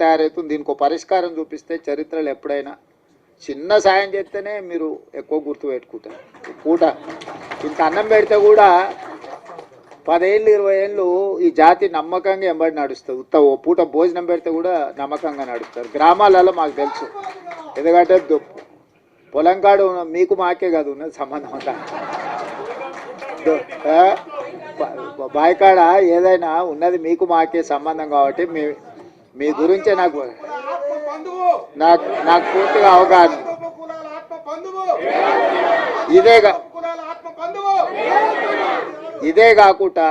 తయారవుతుంది. దీనికి పరిష్కారం చూపిస్తే చరిత్రలో ఎప్పుడైనా చిన్న సాయం చేస్తేనే మీరు ఎక్కువ గుర్తు పెట్టుకుంటారు. పూట ఇంత అన్నం పెడితే కూడా 10 ఏళ్ళు 20 ఏళ్ళు ఈ జాతి నమ్మకంగా ఎంబడి నడుస్తుంది. ఓ పూట భోజనం పెడితే కూడా నమ్మకంగా నడుస్తారు. గ్రామాలలో మాకు తెలుసు, ఎందుకంటే పొలం కాడు మీకు మాకే కాదు ఉన్నది సంబంధం అంతా. బాయికాడ ఏదైనా ఉన్నది మీకు మాకే సంబంధం కాబట్టి మీ గురించే నాకు పూర్తిగా అవగాహన. ఇదే కాకుండా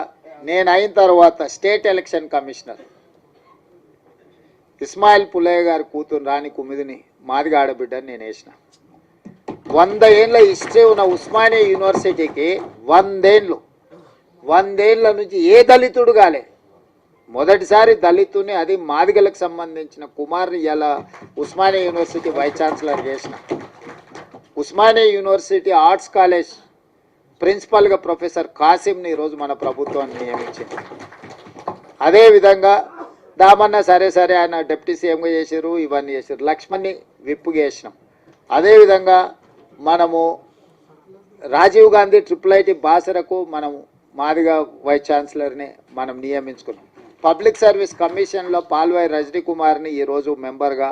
నేను అయిన తర్వాత state election commissioner Ismail Pullaiah గారి కూతురు రాణి కుమిదిని మాదిగా ఆడబిడ్డని నేను వేసిన. 100 ఏళ్ళ హిస్టరీ ఉన్న ఉస్మానియా యూనివర్సిటీకి 100 ఏళ్ళ నుంచి ఏ దళితుడు కాలే. మొదటిసారి దళితుని, అది మాదిగలకు సంబంధించిన కుమార్ని ఇలా ఉస్మానియా యూనివర్సిటీ వైస్ ఛాన్సలర్ చేసిన. ఉస్మానియా యూనివర్సిటీ ఆర్ట్స్ కాలేజ్ ప్రిన్సిపల్గా ప్రొఫెసర్ కాసిమ్ని ఈరోజు మన ప్రభుత్వాన్ని నియమించింది. అదేవిధంగా దామన్న సరే ఆయన డిప్యూటీ సీఎంగా చేశారు, ఇవన్నీ చేశారు. లక్ష్మణ్ని విప్పుగా చేసినాం. అదేవిధంగా మనము రాజీవ్ గాంధీ IIIT బాసరకు మనము మాదిగా వైస్ ఛాన్సలర్ని మనం నియమించుకున్నాం. పబ్లిక్ సర్వీస్ కమిషన్లో పాల్వాయి రజనీ కుమార్ని ఈరోజు మెంబర్గా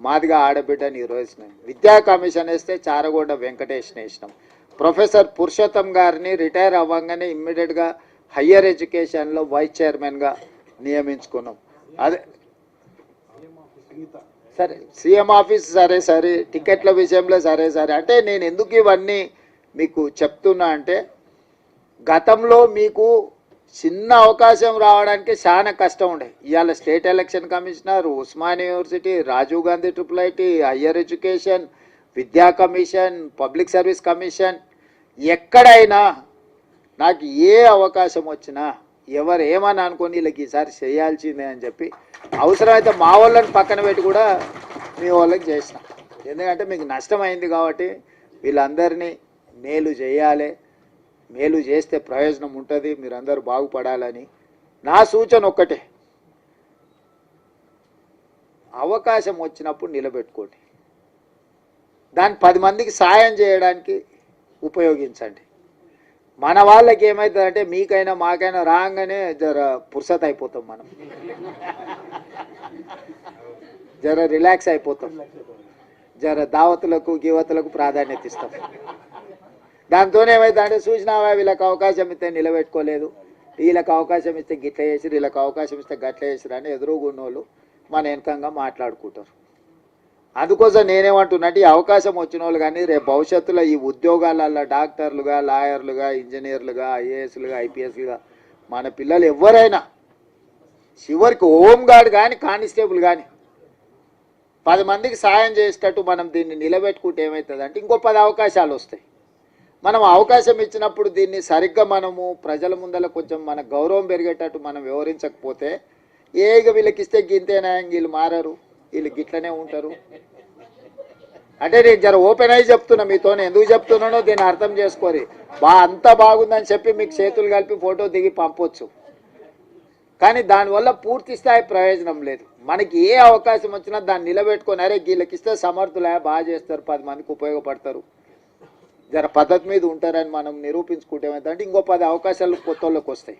మాదిగా ఆడబిడ్డని ఈరోజు విద్యా కమిషన్ వేస్తే చారగొండ వెంకటేష్ని వేసినాం. ప్రొఫెసర్ పురుషోత్తం గారిని రిటైర్ అవ్వగానే ఇమ్మీడియట్గా హయ్యర్ ఎడ్యుకేషన్లో వైస్ చైర్మన్గా నియమించుకున్నాం. అదే సరే సీఎం ఆఫీస్ సరే టికెట్ల విషయంలో సరే అంటే నేను ఎందుకు ఇవన్నీ మీకు చెప్తున్నా అంటే, గతంలో మీకు చిన్న అవకాశం రావడానికి చాలా కష్టం ఉండే. ఇవాళ state election commissioner, Osmania university, Rajiv Gandhi IIIT, higher education, విద్యా కమిషన్, పబ్లిక్ సర్వీస్ కమిషన్, ఎక్కడైనా నాకు ఏ అవకాశం వచ్చినా ఎవరు ఏమని అనుకొని వీళ్ళకి ఈసారి చేయాల్సిందే అని చెప్పి అవసరమైతే మా వాళ్ళని పక్కన పెట్టి కూడా మీ వాళ్ళకి చేసిన. ఎందుకంటే మీకు నష్టమైంది కాబట్టి వీళ్ళందరినీ మేలు చేయాలి, మేలు చేస్తే ప్రయోజనం ఉంటుంది, మీరందరూ బాగుపడాలని నా సూచన ఒక్కటే, అవకాశం వచ్చినప్పుడు నిలబెట్టుకోండి, దాన్ని 10 మందికి సాయం చేయడానికి ఉపయోగించండి. మన వాళ్ళకి ఏమవుతుందంటే మీకైనా మాకైనా రాగానే జర పుర్సత్ అయిపోతాం, మనం జర రిలాక్స్ అయిపోతాం, జర దావతులకు గివతులకు ప్రాధాన్యత ఇస్తాం. దాంతోనే ఏమవుతుందంటే చూసినావా వీళ్ళకి అవకాశం ఇస్తే నిలబెట్టుకోలేదు, వీళ్ళకి అవకాశం ఇస్తే గిట్ల చేసిరు, వీళ్ళకి అవకాశం ఇస్తే గట్ల చేసిరు అని ఎదురుగున్నోళ్ళు మన వెనకంగా మాట్లాడుకుంటారు. అందుకోసం నేనేమంటున్నట్టు ఈ అవకాశం వచ్చిన వాళ్ళు కానీ రేపు భవిష్యత్తులో ఈ ఉద్యోగాలలో డాక్టర్లుగా, లాయర్లుగా, ఇంజనీర్లుగా, IASలుగా, IPSలుగా మన పిల్లలు ఎవరైనా చివరికి హోంగార్డ్ కానీ కానిస్టేబుల్ కానీ 10 మందికి సాయం చేసేటట్టు మనం దీన్ని నిలబెట్టుకుంటే ఏమవుతుందంటే ఇంకో 10 అవకాశాలు వస్తాయి. మనం అవకాశం ఇచ్చినప్పుడు దీన్ని సరిగ్గా మనము ప్రజల ముందర కొంచెం మన గౌరవం పెరిగేటట్టు మనం వివరించకపోతే వీళ్ళకి ఇస్తే గింతేనా, వీళ్ళు మారరు, వీళ్ళు గిట్లనే ఉంటారు అంటే నేను జర ఓపెన్ అయ్యి చెప్తున్నా మీతోనే. ఎందుకు చెప్తున్నానో దీన్ని అర్థం చేసుకోరి. అంతా బాగుందని చెప్పి మీకు చేతులు కలిపి ఫోటో దిగి పంపొచ్చు, కానీ దానివల్ల పూర్తి స్థాయి ప్రయోజనం లేదు. మనకి ఏ అవకాశం వచ్చినా దాన్ని నిలబెట్టుకొని అరే వీళ్ళకి ఇస్తే సమర్థులే, బాగా చేస్తారు, 10 మందికి ఉపయోగపడతారు, జర పద్ధతి మీద ఉంటారని మనం నిరూపించుకుంటే ఏమైందంటే ఇంకో 10 అవకాశాలు కొత్త వాళ్ళకి వస్తాయి.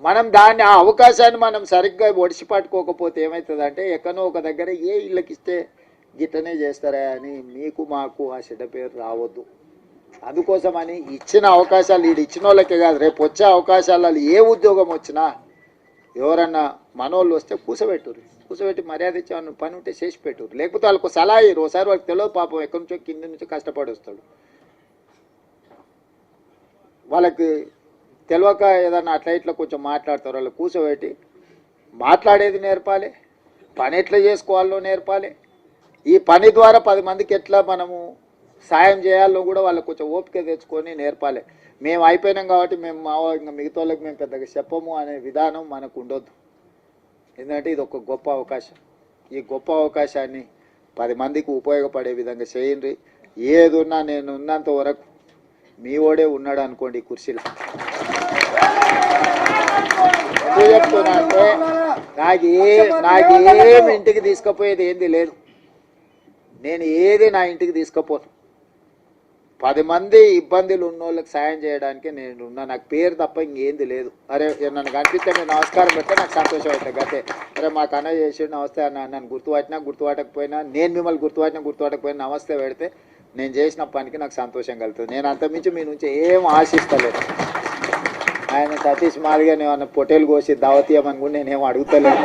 మనం దాన్ని ఆ అవకాశాన్ని మనం సరిగ్గా ఒడిసి పట్టుకోకపోతే ఏమవుతుందంటే ఎక్కడో ఒక దగ్గర వీళ్ళకి ఇస్తే గిట్టనే చేస్తారా అని మీకు మాకు ఆ చెడ్డ పేరు రావద్దు. అందుకోసమని ఇచ్చిన అవకాశాలు ఇచ్చిన వాళ్ళకే కాదు, రేపు వచ్చే అవకాశాలలో ఏ ఉద్యోగం వచ్చినా ఎవరన్నా మనోళ్ళు వస్తే కూసబెట్టి మర్యాద ఇచ్చే పని ఉంటే చేసి పెట్టురు, లేకపోతే వాళ్ళకు సలహా ఇయ్యరు. ఒకసారి వాళ్ళకి తెలియదు పాపం, ఎక్కడి నుంచో కింద నుంచి కష్టపడి వస్తాడు, వాళ్ళకి తెలియక ఏదన్నా అట్లా ఇట్లా కొంచెం మాట్లాడతారు. వాళ్ళు కూర్చోబెట్టి మాట్లాడేది నేర్పాలి, పని ఎట్లా చేసుకోవాలో నేర్పాలి, ఈ పని ద్వారా 10 మందికి ఎట్లా మనము సాయం చేయాలో కూడా వాళ్ళకి కొంచెం ఓపిక తెచ్చుకొని నేర్పాలి. మేము అయిపోయినాం కాబట్టి మేము ఇంకా మిగతా వాళ్ళకి మేము పెద్దగా చెప్పము అనే విధానం మనకు ఉండొద్దు. ఎందుకంటే ఇది ఒక గొప్ప అవకాశం. ఈ గొప్ప అవకాశాన్ని 10 మందికి ఉపయోగపడే విధంగా చేయండి. ఏది ఉన్నా నేను ఉన్నంత వరకు మీ ఓడే ఉన్నాడు అనుకోండి కుర్చీలో. ఎందుకు చెప్తున్నా అంటే నాకేం ఇంటికి తీసుకుపోయేది ఏంది లేదు. నేను ఏది నా ఇంటికి తీసుకుపోను. 10 మంది ఇబ్బందులు ఉన్న వాళ్ళకి సాయం చేయడానికి నేను ఉన్నా. నాకు పేరు తప్ప ఇంకేంది లేదు. అరే నన్ను కనిపిస్తే మీరు నమస్కారం పెడితే నాకు సంతోషం అవుతుంది. గతే అరే మాకు అన్న చేసి నమస్తే అన్న, నన్ను గుర్తుపట్టకపోయినా, నేను మిమ్మల్ని గుర్తుపట్టకపోయినా నమస్తే పెడితే నేను చేసిన పనికి నాకు సంతోషం కలుగుతుంది. నేను అంతమించి మీ నుంచి ఏం ఆశిస్తలేదు. ఆయన సతీష్ మాదిగా నేను పొట్టేలు కోసి దావతీయమని కూడా నేనేం అడుగుతలేదు.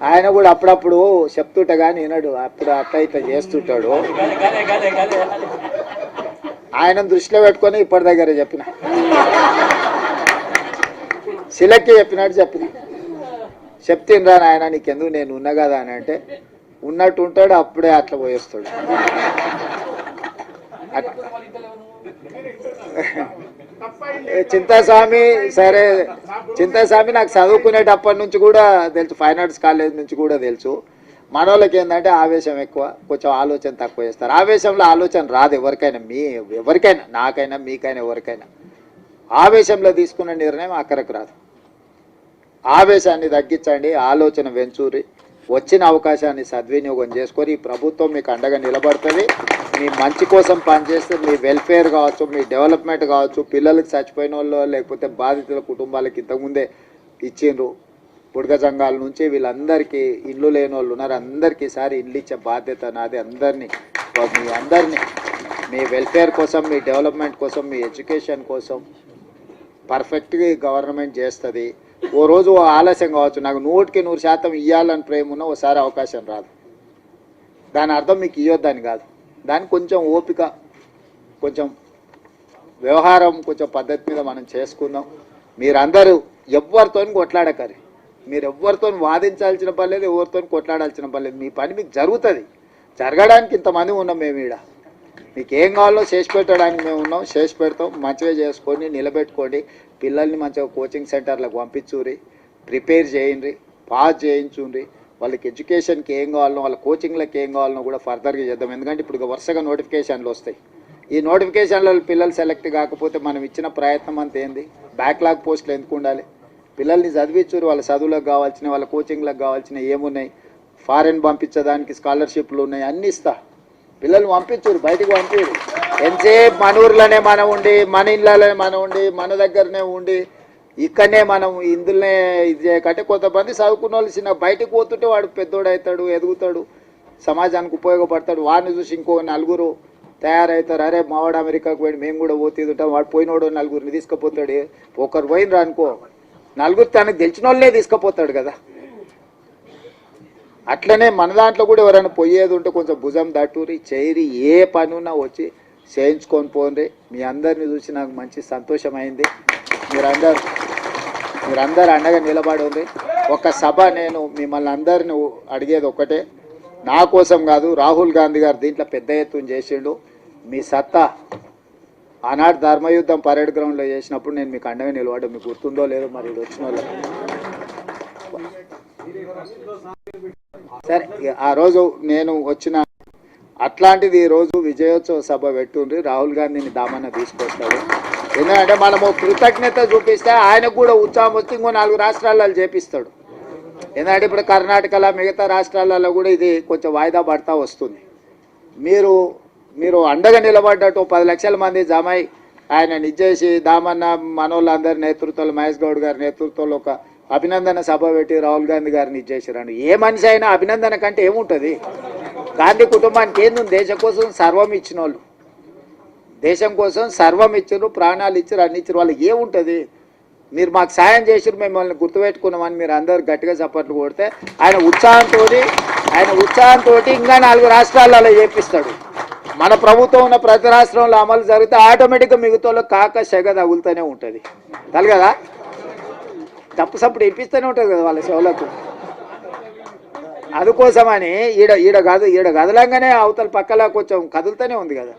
ఆయన కూడా అప్పుడప్పుడు చెప్తుంటా కానీ వినడు. అప్పుడు అట్లా ఇట్లా చేస్తుంటాడు. ఆయన దృష్టిలో పెట్టుకొని ఇప్పటి దగ్గర చెప్పిన శిలక్కి చెప్పిన చెప్తినరా ఆయన నీకెందుకు నేను ఉన్నా కదా అని అంటే ఉన్నట్టు ఉంటాడు. అప్పుడే అట్లా పోయేస్తాడు. చింతాస్వామి సరే, చింతాస్వామి నాకు చదువుకునేటప్పటి నుంచి కూడా తెలుసు, ఫైన్ ఆర్ట్స్ కాలేజ్ నుంచి కూడా తెలుసు. మన వాళ్ళకి ఏంటంటే ఆవేశం ఎక్కువ, కొంచెం ఆలోచన తక్కువ చేస్తారు. ఆవేశంలో ఆలోచన రాదు ఎవరికైనా, నాకైనా మీకైనా ఎవరికైనా. ఆవేశంలో తీసుకున్న నిర్ణయం అక్కడికి రాదు. ఆవేశాన్ని తగ్గించండి, ఆలోచన వెంచూరి, వచ్చిన అవకాశాన్ని సద్వినియోగం చేసుకొని ఈ ప్రభుత్వం మీకు అండగా నిలబడుతుంది. మీ మంచి కోసం పనిచేస్తే మీ వెల్ఫేర్ కావచ్చు, మీ డెవలప్మెంట్ కావచ్చు, పిల్లలకి చచ్చిపోయిన వాళ్ళు లేకపోతే బాధితుల కుటుంబాలకి ఇంతకుముందే ఇచ్చిండ్రు. బుడగ సంఘాల నుంచి వీళ్ళందరికీ ఇల్లు లేని వాళ్ళు ఉన్నారు. అందరికీ ఈసారి ఇల్లు ఇచ్చే బాధ్యత నాది. మీ అందరినీ మీ వెల్ఫేర్ కోసం, మీ డెవలప్మెంట్ కోసం, మీ ఎడ్యుకేషన్ కోసం పర్ఫెక్ట్గా గవర్నమెంట్ చేస్తుంది. ఓ రోజు ఆలస్యం కావచ్చు, నాకు 100% ఇవ్వాలని ప్రేమ ఉన్న ఓసారి అవకాశం రాదు. దాని అర్థం మీకు ఇవ్వద్దని కాదు. దానికి కొంచెం ఓపిక, కొంచెం వ్యవహారం, కొంచెం పద్ధతి మీద మనం చేసుకుందాం. మీరందరూ ఎవరితో కొట్లాడకరి, మీరు ఎవరితో వాదించాల్సిన పని లేదు, ఎవరితో కొట్లాడాల్సిన పని లేదు. మీ పని మీకు జరుగుతుంది. జరగడానికి ఇంతమంది ఉన్నాం మేము ఈడ. మీకు ఏం కావాలో చేసి పెట్టడానికి మేము ఉన్నాం, చేసి పెడతాం. మంచిగా చేసుకొని నిలబెట్టుకోండి. పిల్లల్ని మంచిగా కోచింగ్ సెంటర్లకు పంపించుర్రి, ప్రిపేర్ చేయండి, పాస్ చేయించుండ్రి. వాళ్ళకి ఎడ్యుకేషన్కి ఏం కావాలనో, వాళ్ళ కోచింగ్లకు ఏం కావాలనో కూడా ఫర్దర్గా చేద్దాం. ఎందుకంటే ఇప్పుడు వరుసగా నోటిఫికేషన్లు వస్తాయి. ఈ నోటిఫికేషన్లో పిల్లలు సెలెక్ట్ కాకపోతే మనం ఇచ్చిన ప్రయత్నం అంత ఏంది? బ్యాక్లాగ్ పోస్టులు ఎందుకు ఉండాలి? పిల్లల్ని చదివించుర్రి. వాళ్ళ చదువులకు కావాల్సిన, వాళ్ళ కోచింగ్లకు కావాల్సిన ఏమున్నాయి, ఫారెన్ పంపించడానికి స్కాలర్షిప్లు ఉన్నాయి, అన్నీ ఇస్తా. పిల్లల్ని పంపించుర్రి, బయటికి పంపించుర్రి. ఎంతసేపు మన ఊర్లోనే మనం ఉండి, మన ఇళ్ళలోనే మనం ఉండి, మన దగ్గరనే ఉండి, ఇక్కడనే మనం ఇందులోనే ఇది చేయకంటే కొంతమంది చదువుకున్న వాళ్ళు చిన్న బయటకు పోతుంటే వాడు పెద్దోడు అవుతాడు, ఎదుగుతాడు, సమాజానికి ఉపయోగపడతాడు. వాడిని చూసి ఇంకో 4 తయారవుతారు. అరే మావాడు అమెరికాకు పోయి మేము కూడా పోతుంటాం, వాడు పోయినోడు 4 తీసుకుపోతాడు. ఒకరు పోయినరా అనుకో, 4 తనకు తెలిసిన వాళ్ళే తీసుకుపోతాడు కదా. అట్లనే మన దాంట్లో కూడా ఎవరైనా పోయేది ఉంటే కొంచెం భుజం దట్టూరి చేరి ఏ పని ఉన్నా వచ్చి చేయించుకొని పోండి. మీ అందరిని చూసి నాకు మంచి సంతోషమైంది. మీరందరూ అండగా నిలబడి ఉంది. ఒక సభ నేను మిమ్మల్ని అందరిని అడిగేది ఒక్కటే, నా కోసం కాదు, రాహుల్ గాంధీ గారు దీంట్లో పెద్ద ఎత్తున చేసిండు. మీ సత్తా ఆనాడు ధర్మయుద్ధం పరేడ్ గ్రౌండ్లో చేసినప్పుడు నేను మీకు అండగా నిలబడ్డా. మీకు గుర్తుందో లేదో మరి ఇది వచ్చిన వాళ్ళు. సరే, ఆ రోజు నేను వచ్చిన అట్లాంటిది ఈరోజు విజయోత్సవ సభ పెట్టుండ్రి. రాహుల్ గాంధీని దామన్న తీసుకొస్తాడు. ఎందుకంటే మనము కృతజ్ఞత చూపిస్తే ఆయనకు కూడా ఉత్సాహం వచ్చి ఇంకో 4 రాష్ట్రాలలో చేపిస్తాడు. ఎందుకంటే ఇప్పుడు కర్ణాటకలో, మిగతా రాష్ట్రాలలో కూడా ఇది కొంచెం వాయిదా పడతా వస్తుంది. మీరు అండగా నిలబడ్డట్టు 10 లక్షల మంది జమై ఆయన నిజేసి దామన్న మనోళ్ళందరి నేతృత్వంలో, మహేష్ గౌడ్ గారి నేతృత్వంలో ఒక అభినందన సభ పెట్టి రాహుల్ గాంధీ గారిని ఇచ్చేసారండి. ఏ మనిషి అయినా అభినందన కంటే ఏముంటుంది? గాంధీ కుటుంబానికి ఏంది? దేశం కోసం సర్వం ఇచ్చిన వాళ్ళు, దేశం కోసం సర్వం ఇచ్చారు, ప్రాణాలు ఇచ్చారు, అన్ని ఇచ్చారు. వాళ్ళకి ఏముంటుంది? మీరు మాకు సాయం చేసారు, మిమ్మల్ని గుర్తుపెట్టుకున్నామని మీరు అందరు గట్టిగా చప్పట్లు కొడితే ఆయన ఉత్సాహంతో ఇంకా 4 రాష్ట్రాలలో చేపిస్తాడు. మన ప్రభుత్వం ఉన్న ప్రతి రాష్ట్రంలో అమలు జరిగితే ఆటోమేటిక్గా మిగతాలో కాక సెగ తగులుతూనే ఉంటుంది. కదా తప్పు సప్పుడు ఇప్పిస్తూనే ఉంటుంది కదా వాళ్ళ చెవులకు. అందుకోసమని ఈడ కదలంగానే అవతల పక్కలా కొంచెం కదులుతూనే ఉంది కదా.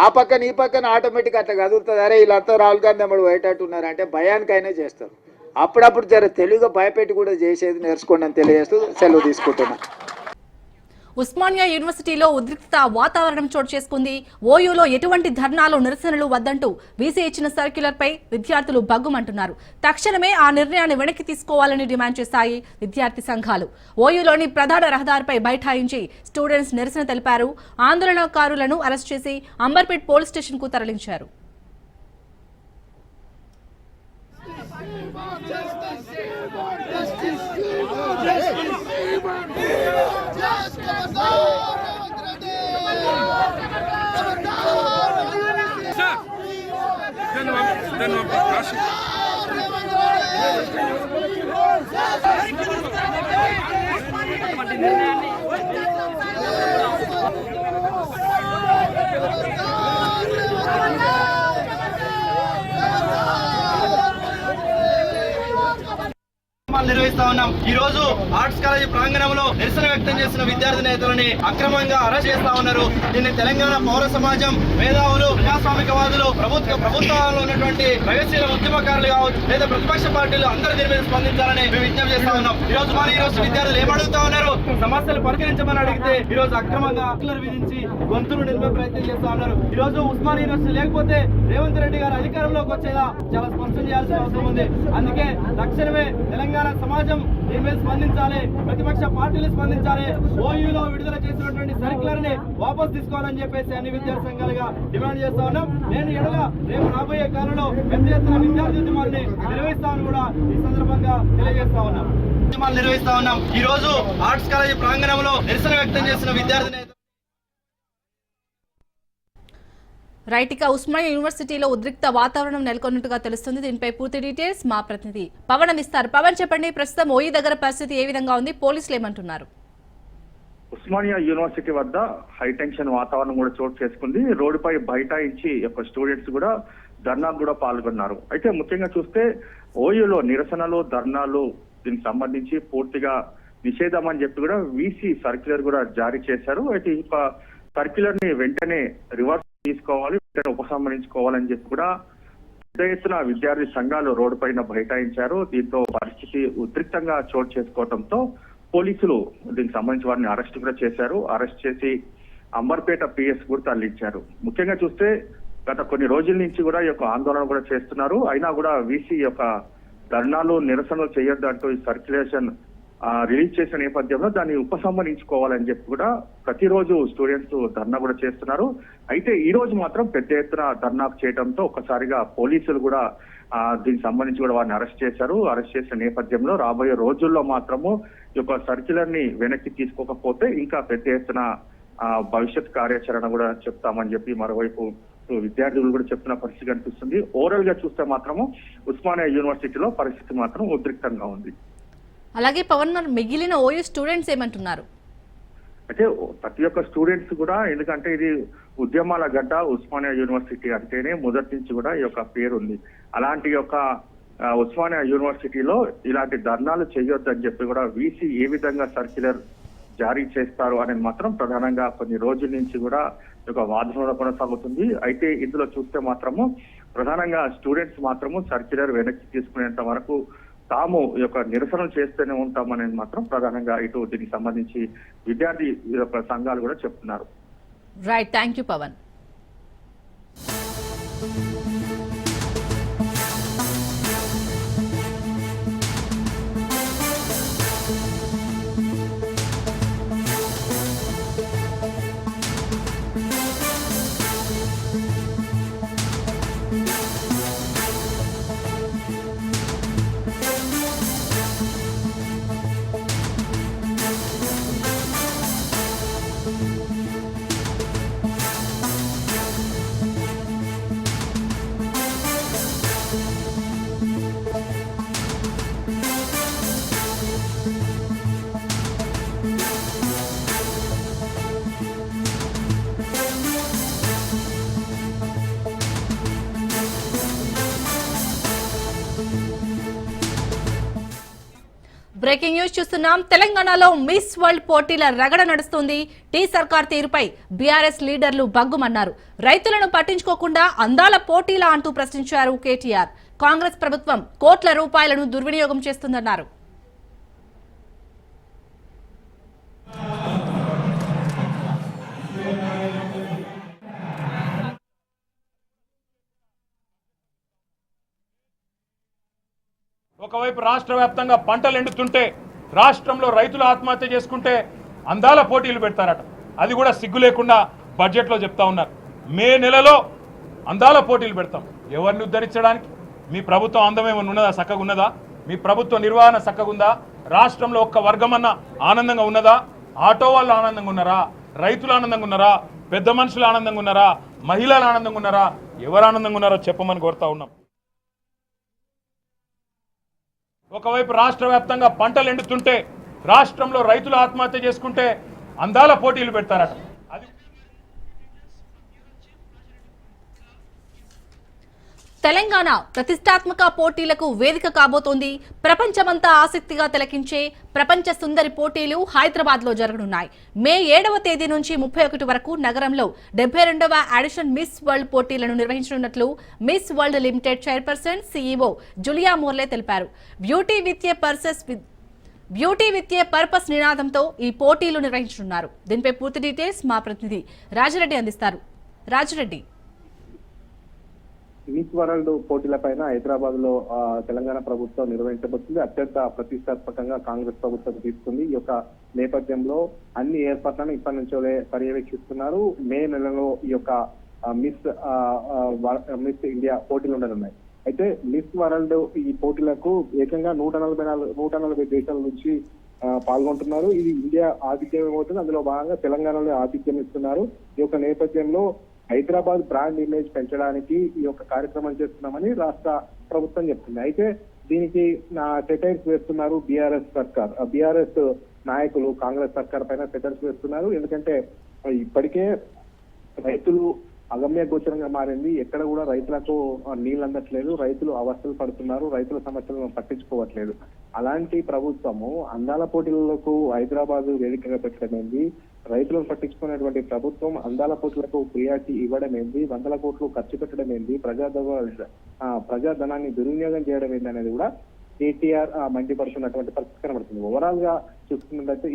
ఆ పక్కన ఈ పక్కన ఆటోమేటిక్ అట్లా కదులుతుంది. అరే వీళ్ళంతా రాహుల్ గాంధీ అమ్మడు పోయేటట్టు ఉన్నారంటే భయానికైనా చేస్తారు. అప్పుడప్పుడు జర తెలుగుగా భయపెట్టి కూడా చేసేది నేర్చుకోండి అని తెలియజేస్తూ సెలవు తీసుకుంటున్నాను. ఉస్మానియా యూనివర్సిటీలో ఉద్రిక్తత వాతావరణం చోటు చేసుకుంది. ఓయూలో ఎటువంటి ధర్నాలు నిరసనలు వద్దంటూ వీసీ ఇచ్చిన సర్క్యులర్ పై విద్యార్థులు బగ్గుమంటున్నారు. తక్షణమే ఆ నిర్ణయాన్ని వెనక్కి తీసుకోవాలని డిమాండ్ చేశాయి విద్యార్థి సంఘాలు. ఓయూలోని ప్రధాన రహదారిపై బైఠాయించి స్టూడెంట్స్ నిరసన తెలిపారు. ఆందోళనకారులను అరెస్ట్ చేసి అంబర్పేట్ పోలీస్ స్టేషన్ కు తరలించారు. నిర్వహిస్తా ఉన్నాం. ఈ రోజు ఆర్ట్స్ కాలేజీ ప్రాంగణంలో నిరసన వ్యక్తం చేసిన విద్యార్థి నేతలని అక్రమంగా అరెస్ట్ చేస్తా ఉన్నారు. దీన్ని తెలంగాణ పౌర సమాజం, మేధావులు, ప్రజాస్వామికవాదులు, ప్రభుత్వాల్లో ఉన్నటువంటి ప్రగతిశీల ఉద్యమకారులు కావచ్చు లేదా ప్రతిపక్ష పార్టీలు అందరూ దీని మీద స్పందించాలని మేము విజ్ఞప్తి చేస్తా ఉన్నాం. ఈ రోజు విద్యార్థులు ఏమడుగుతా ఉన్నారు? సమస్యలు పరిష్కరించమని అడిగితే ఈ రోజు అక్రమంగా హక్కులు విధించి గొంతులు నిలిపే ప్రయత్నం చేస్తా ఉన్నారు. ఈ రోజు ఉస్మానియా యూనివర్సిటీ లేకపోతే రేవంత్ రెడ్డి గారు అధికారంలోకి వచ్చేలా చాలా స్పష్టం చేయాల్సిన అవసరం ఉంది. అందుకే తక్షణమే తెలంగాణ సమాజం దీని మీద స్పందించాలి, ప్రతిపక్ష పార్టీలు స్పందించాలి. ఓయూలో విడుదల చేసినటువంటి సర్క్యులర్ ని వాపస్ తీసుకోవాలని చెప్పేసి అన్ని విద్యార్థి సంఘాలుగా డిమాండ్ చేస్తా ఉన్నాం. నేను రేపు రాబోయే కాలంలో పెద్ద ఎత్తున విద్యార్థి ఉద్యమాన్ని నిర్వహిస్తామని కూడా ఈ సందర్భంగా తెలియజేస్తా ఉన్నాం. ఉద్యమాలు నిర్వహిస్తా ఉన్నాం. ఈ రోజు ఆర్ట్స్ కాలేజీ ప్రాంగణంలో నిరసన వ్యక్తం చేసిన విద్యార్థి నేత రైట్. ఇక ఉస్మానియా యూనివర్సిటీలో ఉద్రిక్త వాతావరణం నెలకొన్నట్టుగా తెలుస్తుంది. దీనిపై పూర్తి డీటెయిల్స్ మా ప్రతినిధి పవన్ అందిస్తారు. పవన్, చెప్పండి, ప్రస్తుతం ఓయూ దగ్గర పరిస్థితి ఏ విధంగా ఉంది? పోలీసులు ఏమంటున్నారు? ఉస్మానియా యూనివర్సిటీ వద్ద హైటెన్షన్ వాతావరణం కూడా చోటు చేసుకుంది. రోడ్డుపై బైఠాయించి స్టూడెంట్స్ కూడా ధర్నాలు కూడా పాల్గొన్నారు. అయితే ముఖ్యంగా చూస్తే ఓయూలో నిరసనలు, ధర్నాలు దీనికి సంబంధించి పూర్తిగా నిషేధం అని చెప్పి కూడా వీసీ సర్క్యులర్ కూడా జారీ చేశారు. అయితే ఈ సర్క్యులర్ ని వెంటనే రివర్స్ తీసుకోవాలి, వెంటనే ఉపసంహరించుకోవాలని చెప్పి కూడా పెద్ద ఎత్తున విద్యార్థి సంఘాలు రోడ్డు పైన బైఠాయించారు. దీంతో పరిస్థితి ఉద్రిక్తంగా చోటు చేసుకోవడంతో పోలీసులు దీనికి సంబంధించి వారిని అరెస్ట్ కూడా చేశారు. అరెస్ట్ చేసి అంబర్పేట పిఎస్ కూడా తరలించారు. ముఖ్యంగా చూస్తే గత కొన్ని రోజుల నుంచి కూడా ఈ యొక్క ఆందోళన కూడా చేస్తున్నారు. అయినా కూడా వీసీ యొక్క ధర్నాలు, నిరసనలు చేయొద్దు అంటూ ఈ సర్క్యులేషన్ రిలీజ్ చేసిన నేపథ్యంలో దాన్ని ఉపసంహరించుకోవాలని చెప్పి కూడా ప్రతిరోజు స్టూడెంట్స్ ధర్నా కూడా చేస్తున్నారు. అయితే ఈ రోజు మాత్రం పెద్ద ఎత్తున ధర్నా చేయడంతో ఒక్కసారిగా పోలీసులు కూడా దీనికి సంబంధించి కూడా వారిని అరెస్ట్ చేశారు. అరెస్ట్ చేసిన నేపథ్యంలో రాబోయే రోజుల్లో మాత్రము ఈ యొక్క సర్క్యులర్ ని వెనక్కి తీసుకోకపోతే ఇంకా పెద్ద ఎత్తున భవిష్యత్ కార్యాచరణ కూడా చెప్తామని చెప్పి మరోవైపు విద్యార్థులు కూడా చెప్తున్న పరిస్థితి కనిపిస్తుంది. ఓవరాల్ గా చూస్తే మాత్రము ఉస్మానియా యూనివర్సిటీలో పరిస్థితి మాత్రం ఉద్రిక్తంగా ఉంది. అలాగే పవన్, మిగిలిన ఓయూ స్టూడెంట్స్ ఏమంటున్నారు? అయితే ప్రతి ఒక్క స్టూడెంట్స్ కూడా, ఎందుకంటే ఇది ఉద్యమాల గడ్డ ఉస్మానియా యూనివర్సిటీ అంటేనే మొదటి నుంచి కూడా ఈ యొక్క పేరు ఉంది. అలాంటి యొక్క ఉస్మానియా యూనివర్సిటీలో ఇలాంటి ధర్నాలు చేయొద్దని చెప్పి కూడా వీసీ ఏ విధంగా సర్క్యులర్ జారీ చేస్తారు అనేది మాత్రం ప్రధానంగా కొన్ని రోజుల నుంచి కూడా ఒక వాదన కొనసాగుతుంది. అయితే ఇందులో చూస్తే మాత్రము ప్రధానంగా స్టూడెంట్స్ మాత్రము సర్క్యులర్ వెనక్కి తీసుకునేంత వరకు తాము ఈ యొక్క నిరసనలు చేస్తూనే ఉంటామనేది మాత్రం ప్రధానంగా ఇటు దీనికి సంబంధించి విద్యార్థి సంఘాలు కూడా చెప్తున్నారు. Right, thank you Pavan. Breaking news చూస్తున్నాం. తెలంగాణలో మిస్ వరల్డ్ పోటీల రగడ నడుస్తుంది. టీ సర్కార్ తీరుపై బీఆర్ఎస్ లీడర్లు బగ్గుమన్నారు. రైతులను పట్టించుకోకుండా అందాల పోటీలా అంటూ ప్రశ్నించారు కేటీఆర్. కాంగ్రెస్ ప్రభుత్వం కోట్ల రూపాయలను దుర్వినియోగం చేస్తుందన్నారు. ఒకవైపు రాష్ట్ర వ్యాప్తంగా పంటలు ఎండుతుంటే రాష్ట్రంలో రైతులు ఆత్మహత్య చేసుకుంటే అందాల పోటీలు పెడతారట. అది కూడా సిగ్గు లేకుండా బడ్జెట్లో చెప్తా ఉన్నారు. మే నెలలో అందాల పోటీలు పెడతాం. ఎవరిని ఉద్ధరించడానికి? మీ ప్రభుత్వం అందమేమన్నా ఉన్నదా? చక్కగా ఉన్నదా? మీ ప్రభుత్వ నిర్వహణ చక్కగా ఉందా? రాష్ట్రంలో ఒక్క వర్గమన్నా ఆనందంగా ఉన్నదా? ఆటో వాళ్ళు ఆనందంగా ఉన్నారా? రైతులు ఆనందంగా ఉన్నారా? పెద్ద మనుషులు ఆనందంగా ఉన్నారా? మహిళలు ఆనందంగా ఉన్నారా? ఎవరు ఆనందంగా ఉన్నారో చెప్పమని కోరుతా ఉన్నాం. ఒకవైపు రాష్ట్ర వ్యాప్తంగా పంటలు ఎండుతుంటే రాష్ట్రంలో రైతులు ఆత్మహత్య చేసుకుంటే అందాల పోటీలు పెడతారట. అది తెలంగాణ ప్రతిష్టాత్మక పోటీలకు వేదిక కాబోతోంది. ప్రపంచమంతా ఆసక్తిగా తిలకించే ప్రపంచ సుందరి పోటీలు హైదరాబాద్ లో జరగనున్నాయి. మే 7వ తేదీ నుంచి 31 వరకు నగరంలో 72వ ఎడిషన్ మిస్ వరల్డ్ పోటీలను నిర్వహించనున్నట్లు miss world limited chairperson CEO జులియా మోర్లే తెలిపారు. బ్యూటీ విత్ ఏ పర్పస్ నినాదంతో ఈ పోటీలు నిర్వహించనున్నారు. దీనిపై పూర్తి డీటెయిల్స్ మా ప్రతినిధి రాజరెడ్డి అందిస్తారు. రాజరెడ్డి, మిస్ వరల్డ్ పోటీలపైన హైదరాబాద్ లో తెలంగాణ ప్రభుత్వం నిర్వహించబోతుంది. అత్యంత ప్రతిష్టాత్మకంగా కాంగ్రెస్ ప్రభుత్వం తీసుకుంది. ఈ యొక్క నేపథ్యంలో అన్ని ఏర్పాట్లను ఇప్పటి నుంచే పర్యవేక్షిస్తున్నారు. మే నెలలో ఈ యొక్క మిస్ ఇండియా పోటీలు ఉండనున్నాయి. అయితే మిస్ వరల్డ్ ఈ పోటీలకు ఏకంగా 140 దేశాల నుంచి పాల్గొంటున్నారు. ఇది ఇండియా ఆతిథ్యం ఏమవుతుంది. అందులో భాగంగా తెలంగాణలో ఆతిథ్యం ఇస్తున్నారు. ఈ యొక్క నేపథ్యంలో హైదరాబాద్ బ్రాండ్ ఇమేజ్ పెంచడానికి ఈ యొక్క కార్యక్రమం చేస్తున్నామని రాష్ట్ర ప్రభుత్వం చెప్తుంది. అయితే దీనికి సెటైర్స్ వేస్తున్నారు బీఆర్ఎస్ సర్కార్. బీఆర్ఎస్ నాయకులు కాంగ్రెస్ సర్కార్ పైన సెటైర్స్ వేస్తున్నారు. ఎందుకంటే ఇప్పటికే రైతులు అగమ్య గోచరంగా మారింది. ఎక్కడ కూడా రైతులకు నీళ్ళు అందట్లేదు. రైతులు అవస్థలు పడుతున్నారు. రైతుల సమస్యలను పట్టించుకోవట్లేదు. అలాంటి ప్రభుత్వము అందాల పోటీలకు హైదరాబాద్ వేదికగా పెట్టడం ఏంది? రైతులను పట్టించుకునేటువంటి ప్రభుత్వం అందాల పోటీలకు ప్రియారిటీ ఇవ్వడం ఏంది? 100 కోట్లు ఖర్చు పెట్టడం ఏంది? ప్రజాధనాన్ని దుర్వినియోగం చేయడం ఏంది అనేది కూడా కేటీఆర్ మండిపడుతున్నటువంటి పరిస్థితి కనబడుతుంది. ఓవరాల్ గా చూసుకున్నట్లయితే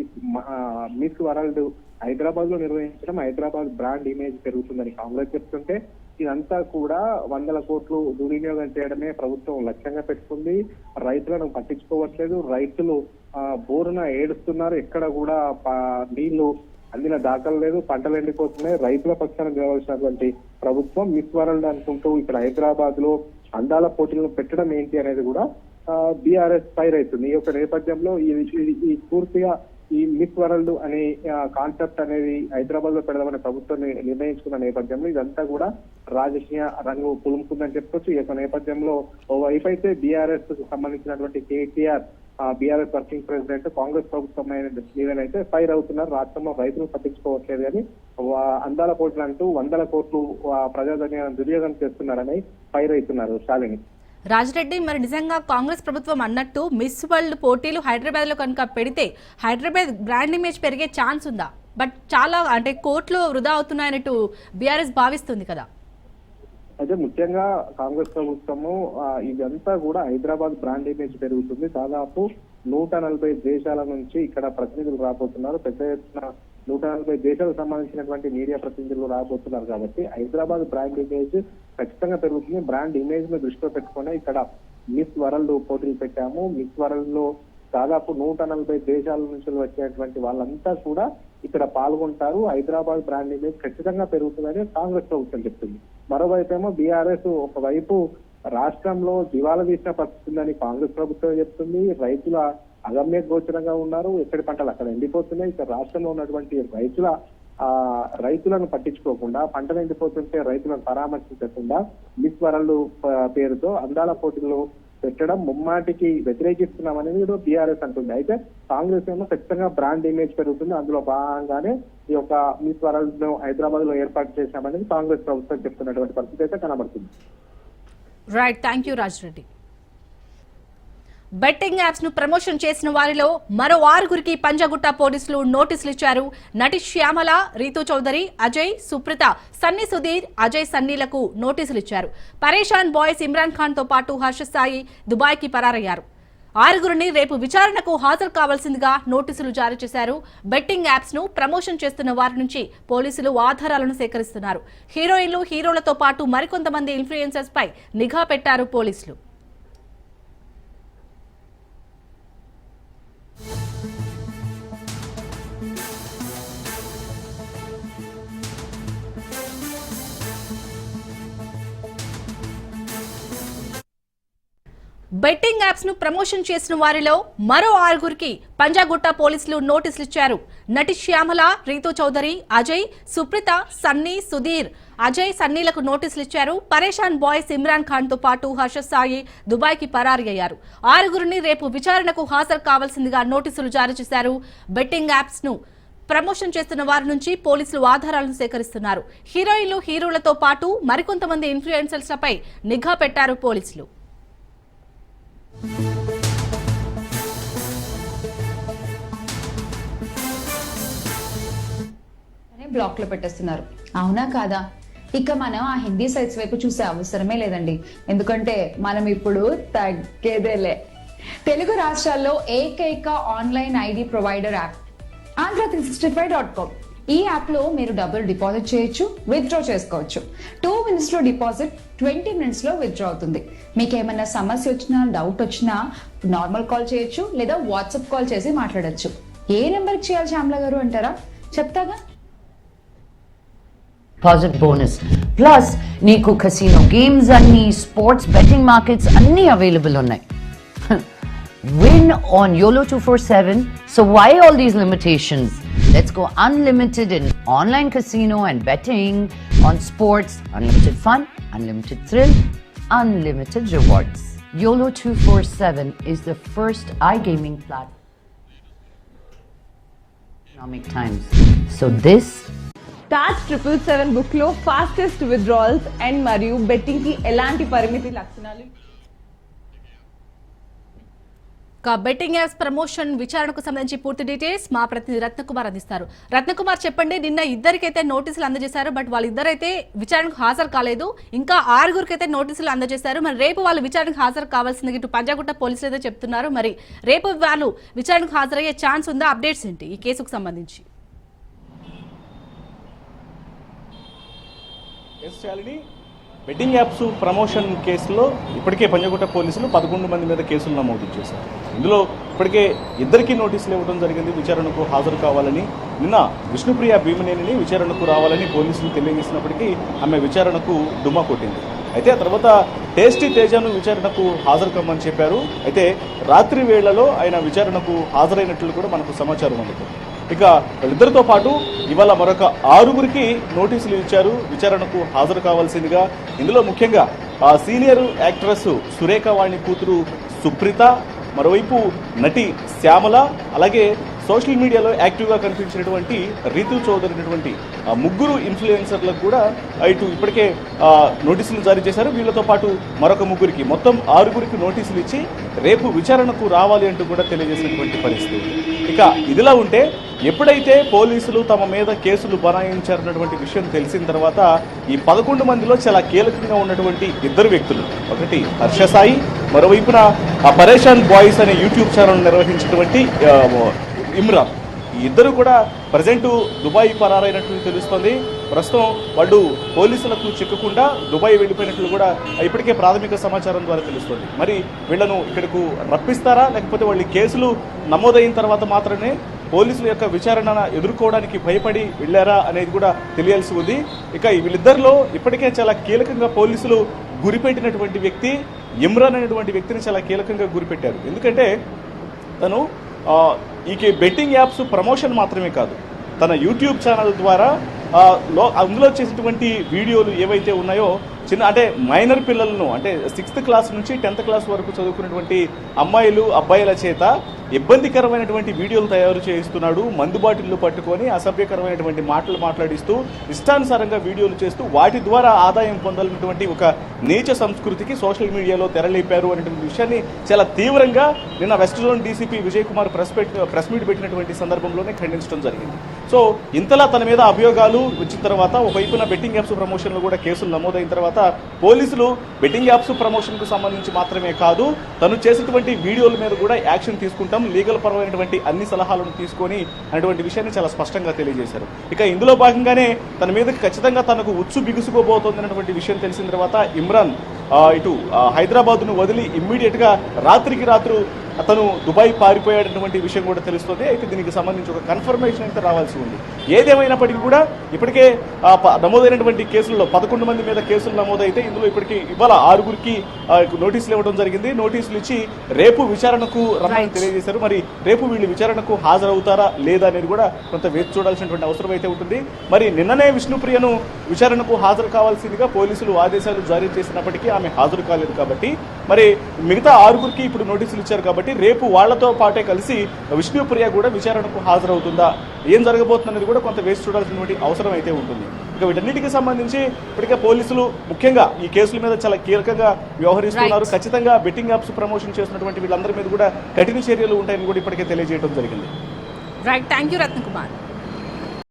మిస్ వరల్డ్ హైదరాబాద్ లో నిర్వహించడం హైదరాబాద్ బ్రాండ్ ఇమేజ్ పెరుగుతుందని కాంగ్రెస్ చెప్తుంటే ఇదంతా కూడా 100 కోట్లు దుర్వినియోగం చేయడమే ప్రభుత్వం లక్ష్యంగా పెట్టుకుంది. రైతులను పట్టించుకోవట్లేదు. రైతులు బోరున ఏడుస్తున్నారు. ఎక్కడ కూడా నీళ్లు అందిన దాఖలు లేదు. పంటలు ఎండిపోతున్నాయి. రైతుల పక్షాన నిలవలసినటువంటి ప్రభుత్వం మిస్ వరల్డ్ అనుకుంటూ ఇక్కడ హైదరాబాద్ లో అందాల పోటీలను పెట్టడం ఏంటి అనేది కూడా బీఆర్ఎస్ ఫైర్ అవుతుంది. ఈ యొక్క నేపథ్యంలో ఈ పూర్తిగా ఈ మిస్ వరల్డ్ అనే కాన్సెప్ట్ అనేది హైదరాబాద్ లో పెడదామని ప్రభుత్వం నిర్ణయించుకున్న నేపథ్యంలో ఇదంతా కూడా రాజకీయ రంగు పులుముకుందని చెప్పొచ్చు. ఈ యొక్క నేపథ్యంలో ఓవైపు అయితే బీఆర్ఎస్ సంబంధించినటువంటి KTR BRS working president Congress ప్రభుత్వం ఏదైతే ఫైర్ అవుతున్నారు. రాష్ట్రంలో రైతులు పట్టించుకోవట్లేదు అని అందాల పోటీలు అంటూ 100 కోట్లు ప్రజాధనాన్ని దుర్యోగం చేస్తున్నారని ఫైర్ అవుతున్నారు. శాలిని, రాజరెడ్డి, మరి నిజంగా కాంగ్రెస్ ప్రభుత్వం అన్నట్టు మిస్ వరల్డ్ పోటీలు హైదరాబాద్ లో కనుక పెడితే హైదరాబాద్ బ్రాండ్ ఇమేజ్ పెరిగే ఛాన్స్ ఉందా? బట్ చాలా కోట్లు వృధా అవుతున్నాయన్నట్టు బీఆర్ఎస్ భావిస్తుంది కదా. అయితే ముఖ్యంగా కాంగ్రెస్ ప్రభుత్వము ఇదంతా కూడా హైదరాబాద్ బ్రాండ్ ఇమేజ్ పెరుగుతుంది. దాదాపు 140 దేశాల నుంచి ఇక్కడ ప్రతినిధులు రాబోతున్నారు. పెద్ద ఎత్తున 140 దేశాలకు సంబంధించినటువంటి మీడియా ప్రతినిధులు రాబోతున్నారు. కాబట్టి హైదరాబాద్ బ్రాండ్ ఇమేజ్ ఖచ్చితంగా పెరుగుతుంది. బ్రాండ్ ఇమేజ్ ను దృష్టిలో పెట్టుకుని ఇక్కడ మిస్ వరల్డ్ పోటీలు పెట్టాము. మిస్ వరల్డ్ లో దాదాపు 140 దేశాల నుంచి వచ్చేటువంటి వాళ్ళంతా కూడా ఇక్కడ పాల్గొంటారు. హైదరాబాద్ బ్రాండ్ ఇమేజ్ ఖచ్చితంగా పెరుగుతుందని కాంగ్రెస్ ప్రభుత్వం చెప్తుంది. మరోవైపు ఏమో బీఆర్ఎస్ ఒకవైపు రాష్ట్రంలో దివాలా తీసిన పరిస్థితి ఉందని కాంగ్రెస్ ప్రభుత్వం చెప్తుంది. రైతుల అగమ్య గోచరంగా ఉన్నారు. ఎక్కడి పంటలు అక్కడ ఎండిపోతున్నాయి. ఇక్కడ రాష్ట్రంలో ఉన్నటువంటి రైతులను పట్టించుకోకుండా పంటలు ఎండిపోతుంటే రైతులను పరామర్శించకుండా మిస్ వరల్డ్ పేరుతో అందాల పోటీలు పెట్టడం ముమ్మాటికి వ్యతిరేకిస్తున్నామనేది బీఆర్ఎస్ అంటుంది. అయితే కాంగ్రెస్ ఏమో ఖచ్చితంగా బ్రాండ్ ఇమేజ్ పెరుగుతుంది. అందులో భాగంగానే ఈ యొక్క మిస్ వరల్డ్ ను హైదరాబాద్ లో ఏర్పాటు చేశామనేది కాంగ్రెస్ ప్రభుత్వం చెప్తున్నటువంటి పరిస్థితి అయితే కనబడుతుంది. Right, thank you Raja Reddy. Betting apps ను ప్రమోషన్ చేసిన వారిలో మరో 6గురికి పంజాగుట్ట పోలీసులు నోటీసులు ఇచ్చారు. నటి శ్యామల, రీతు చౌదరి, అజయ్, సుప్రీత, సన్నీ సుధీర్, అజయ్ సన్నీలకు నోటీసులు ఇచ్చారు. పరేషాన్ బాయ్స్ ఇమ్రాన్ ఖాన్ తో పాటు హర్ష సాయి దుబాయ్ కి పరారయ్యారు. 6గురిని రేపు విచారణకు హాజరు కావాల్సిందిగా నోటీసులు జారీ చేశారు. బెట్టింగ్ యాప్స్ ను ప్రమోషన్ చేస్తున్న వారి నుంచి పోలీసులు ఆధారాలను సేకరిస్తున్నారు. హీరోయిన్లు, హీరోలతో పాటు మరికొంతమంది ఇన్ఫ్లుయెన్సర్స్ పై నిఘా పెట్టారు పోలీసులు. బెట్టింగ్ యాప్స్ ను ప్రమోషన్ చేసిన వారిలో మరో 6గురికి పంజాగుట్ట పోలీసులు నోటీసులు ఇచ్చారు. నటి శ్యామల, రీతూ చౌదరి, అజయ్, సుప్రీత, సన్నీ, సుధీర్, అజయ్, సన్నీలకు నోటీసులు ఇచ్చారు. పరేషాన్ బాయ్స్ ఇమ్రాన్ ఖాన్ తో పాటు హర్ష సాయి దుబాయ్కి పరారీ అయ్యారు. 6గురిని రేపు విచారణకు హాజరు కావాల్సిందిగా నోటీసులు జారీ చేశారు. బెట్టింగ్ యాప్స్ ను ప్రమోషన్ చేస్తున్న వారి నుంచి పోలీసులు ఆధారాలను సేకరిస్తున్నారు. హీరోయిన్లు, హీరోలతో పాటు మరికొంతమంది ఇన్ఫ్లుయెన్సర్లపై నిఘా పెట్టారు పోలీసులు. బ్లాక్ లో పెట్టేస్తున్నారు. అవునా కాదా? ఇక మనం ఆ హిందీ సైట్స్ వైపు చూసే అవసరమే లేదండి. ఎందుకంటే మనం ఇప్పుడు తగ్గేదేలే. తెలుగు రాష్ట్రాల్లో ఏకైక online ID provider app andhra365.com. ఈ యాప్ లో మీరు డబ్బులు డిపాజిట్ చేయొచ్చు, విత్డ్రా చేసుకోవచ్చు. 2 minutes లో డిపాజిట్, 20 minutes లో విత్డ్రా అవుతుంది. మీకు ఏమైనా సమస్య వచ్చినా, డౌట్ వచ్చినా నార్మల్ కాల్ చేయొచ్చు, లేదా వాట్సాప్ కాల్ చేసి మాట్లాడొచ్చు. ఏ నెంబర్కి చేయాలి శ్యామల గారు అంటారా? చెప్తాగా. డిపాజిట్ బోనస్ ప్లస్ నీకు కసినో గేమ్స్ అన్ని, స్పోర్ట్స్ బెట్టింగ్ మార్కెట్స్ అన్ని అవైలబుల్ ఉన్నాయి. Win on YOLO 247. So why all these limitations? Let's go unlimited in online casino and betting, on sports, unlimited fun, unlimited thrill, unlimited rewards. YOLO 247 is the first iGaming platform. Economic times. So this టాచ్ 777 book లో fastest withdrawals and మరియు betting కి ఎలాంటి పరిమితి లక్షణాలు? Betting apps promotion విచారణకు సంబంధించి పూర్తి details మా ప్రతినిధి రత్నకుమార్ అందిస్తారు. రత్నకుమార్, చెప్పండి. నిన్న ఇద్దరికైతే నోటీసులు అందజేశారు, బట్ వాళ్ళిద్దరైతే విచారణకు హాజరు కాలేదు. ఇంకా 6గురికైతే నోటీసులు అందజేశారు. మరి రేపు వాళ్ళు విచారణకు హాజరు కావాల్సింది ఇటు పంజాగుట్ట పోలీసులు అయితే చెప్తున్నారు. మరి రేపు వాళ్ళు విచారణకు హాజరయ్యే ఛాన్స్ ఉందా? అప్డేట్స్ ఏంటి ఈ కేసుకు సంబంధించి? బెట్టింగ్ యాప్స్ ప్రమోషన్ కేసులో ఇప్పటికే పంజాగుట్ట పోలీసులు 11 మంది మీద కేసులు నమోదు చేశారు. ఇందులో ఇప్పటికే ఇద్దరికి నోటీసులు ఇవ్వడం జరిగింది విచారణకు హాజరు కావాలని. నిన్న విష్ణుప్రియ భీమనేనిని విచారణకు రావాలని పోలీసులు తెలియజేసినప్పటికీ ఆమె విచారణకు డుమ్మా కొట్టింది. అయితే ఆ తర్వాత టేస్టీ తేజను విచారణకు హాజరు కమ్మని చెప్పారు. అయితే రాత్రి వేళలో ఆయన విచారణకు హాజరైనట్లు కూడా మనకు సమాచారం అందుతుంది. ఇక వీళ్ళిద్దరితో పాటు ఇవాళ మరొక 6గురికి నోటీసులు ఇచ్చారు విచారణకు హాజరు కావాల్సిందిగా. ఇందులో ముఖ్యంగా సీనియర్ యాక్ట్రెస్ సురేఖ వాణి కూతురు సుప్రీత, మరోవైపు నటి శ్యామల, అలాగే సోషల్ మీడియాలో యాక్టివ్గా కనిపించినటువంటి రీతూ చౌదరి అనేటువంటి 3 ఇన్ఫ్లుయెన్సర్లకు కూడా ఇటు ఇప్పటికే నోటీసులు జారీ చేశారు. వీళ్ళతో పాటు మరొక 3గురికి, మొత్తం 6గురికి నోటీసులు ఇచ్చి రేపు విచారణకు రావాలి అంటూ కూడా తెలియజేసినటువంటి పరిస్థితి. ఇక ఇదిలా ఉంటే ఎప్పుడైతే పోలీసులు తమ మీద కేసులు బనాయించారన్నటువంటి విషయం తెలిసిన తర్వాత ఈ 11 మందిలో చాలా కీలకంగా ఉన్నటువంటి 2 వ్యక్తులు, ఒకటి హర్ష సాయి, మరోవైపున పరేషాన్ బాయ్స్ అనే యూట్యూబ్ ఛానల్ నిర్వహించినటువంటి ఇమ్రాన్, ఈ ఇద్దరు కూడా ప్రజెంట్ దుబాయ్ పరారైనట్లు తెలుస్తోంది. ప్రస్తుతం వాళ్ళు పోలీసులకు చిక్కకుండా దుబాయ్ వెళ్ళిపోయినట్లు కూడా ఇప్పటికే ప్రాథమిక సమాచారం ద్వారా తెలుస్తోంది. మరి వీళ్లను ఇక్కడకు రప్పిస్తారా, లేకపోతే వాళ్ళు కేసులు నమోదైన తర్వాత మాత్రమే పోలీసుల యొక్క విచారణ ఎదుర్కోవడానికి భయపడి వెళ్ళారా అనేది కూడా తెలియాల్సి ఉంది. ఇక వీళ్ళిద్దరిలో ఇప్పటికే చాలా కీలకంగా పోలీసులు గురిపెట్టినటువంటి వ్యక్తి ఇమ్రాన్ అనేటువంటి వ్యక్తిని చాలా కీలకంగా గురిపెట్టారు. ఎందుకంటే తను ఈ బెట్టింగ్ యాప్స్ ప్రమోషన్ మాత్రమే కాదు, తన యూట్యూబ్ ఛానల్ ద్వారా అందులో చేసినటువంటి వీడియోలు ఏవైతే ఉన్నాయో అంటే మైనర్ పిల్లలను, అంటే 6th క్లాస్ నుంచి 10th క్లాస్ వరకు చదువుకున్నటువంటి అమ్మాయిలు అబ్బాయిల చేత ఇబ్బందికరమైనటువంటి వీడియోలు తయారు చేయిస్తున్నాడు. మందు బాటిళ్లు పట్టుకొని అసభ్యకరమైనటువంటి మాటలు మాట్లాడిస్తూ ఇష్టానుసారంగా వీడియోలు చేస్తూ వాటి ద్వారా ఆదాయం పొందాలన్నటువంటి ఒక నీచ సంస్కృతికి సోషల్ మీడియాలో తెరలేపారు అనేటువంటి విషయాన్ని చాలా తీవ్రంగా నిన్న west zone DCP Vijay Kumar press meet పెట్టినటువంటి సందర్భంలోనే ఖండించడం జరిగింది. సో ఇంతలా తన మీద అభియోగాలు వచ్చిన తర్వాత ఒకవైపున బెట్టింగ్ యాప్స్ ప్రమోషన్లు కూడా కేసులు నమోదైన తర్వాత పోలీసులు బెట్టింగ్ యాప్స్ ప్రమోషన్ కు సంబంధించి మాత్రమే కాదు, తను చేసినటువంటి వీడియోల మీద కూడా యాక్షన్ తీసుకుంటాం, లీగల్ పరమైనటువంటి అన్ని సలహాలను తీసుకొని అనేటువంటి విషయాన్ని చాలా స్పష్టంగా తెలియజేశారు. ఇక ఇందులో భాగంగానే తన మీద ఖచ్చితంగా తనకు ఉచ్చు బిగుసుకోబోతోంది అనేటువంటి విషయం తెలిసిన తర్వాత ఇమ్రాన్ ఇటు హైదరాబాద్ను వదిలి ఇమ్మీడియట్గా రాత్రికి రాత్రు అతను దుబాయ్ పారిపోయాడన్నటువంటి విషయం కూడా తెలుస్తుంది. అయితే దీనికి సంబంధించి ఒక కన్ఫర్మేషన్ అయితే రావాల్సి ఉంది. ఏదేమైనప్పటికీ కూడా ఇప్పటికే నమోదైనటువంటి కేసుల్లో 11 మంది మీద కేసులు నమోదైతే ఇందులో ఇప్పటికీ ఇవాళ 6గురికి నోటీసులు ఇవ్వడం జరిగింది. నోటీసులు ఇచ్చి రేపు విచారణకు రమ్మని తెలియజేశారు. మరి రేపు వీళ్ళు విచారణకు హాజరవుతారా లేదా అనేది కూడా కొంత వేచి చూడాల్సినటువంటి అవసరం అయితే ఉంటుంది. మరి నిన్ననే విష్ణుప్రియను విచారణకు హాజరు కావాల్సిందిగా పోలీసులు ఆదేశాలు జారీ చేసినప్పటికీ ఆమె హాజరు కాలేదు కాబట్టి మరి మిగతా 6గురికి ఇప్పుడు నోటీసులు ఇచ్చారు కాబట్టి రేపు వాళ్లతో పాటే కలిసి విష్ణుప్రియ కూడా విచారణకు హాజరవుతుందా, ఏం జరగబోతుందనేది కూడా కొంత వేసి చూడాల్సినటువంటి అవసరం అయితే ఉంటుంది. ఇక వీటన్నిటికీ సంబంధించి ఇప్పటికే పోలీసులు ముఖ్యంగా ఈ కేసుల మీద చాలా కీలకంగా వ్యవహరిస్తున్నారు. ఖచ్చితంగా బెట్టింగ్ యాప్స్ ప్రమోషన్ చేస్తున్నటువంటి వీళ్ళందరి మీద కూడా కఠిన చర్యలు ఉంటాయని కూడా ఇప్పటికే తెలియజేయడం జరిగింది. Right, thank you Ratnakumar.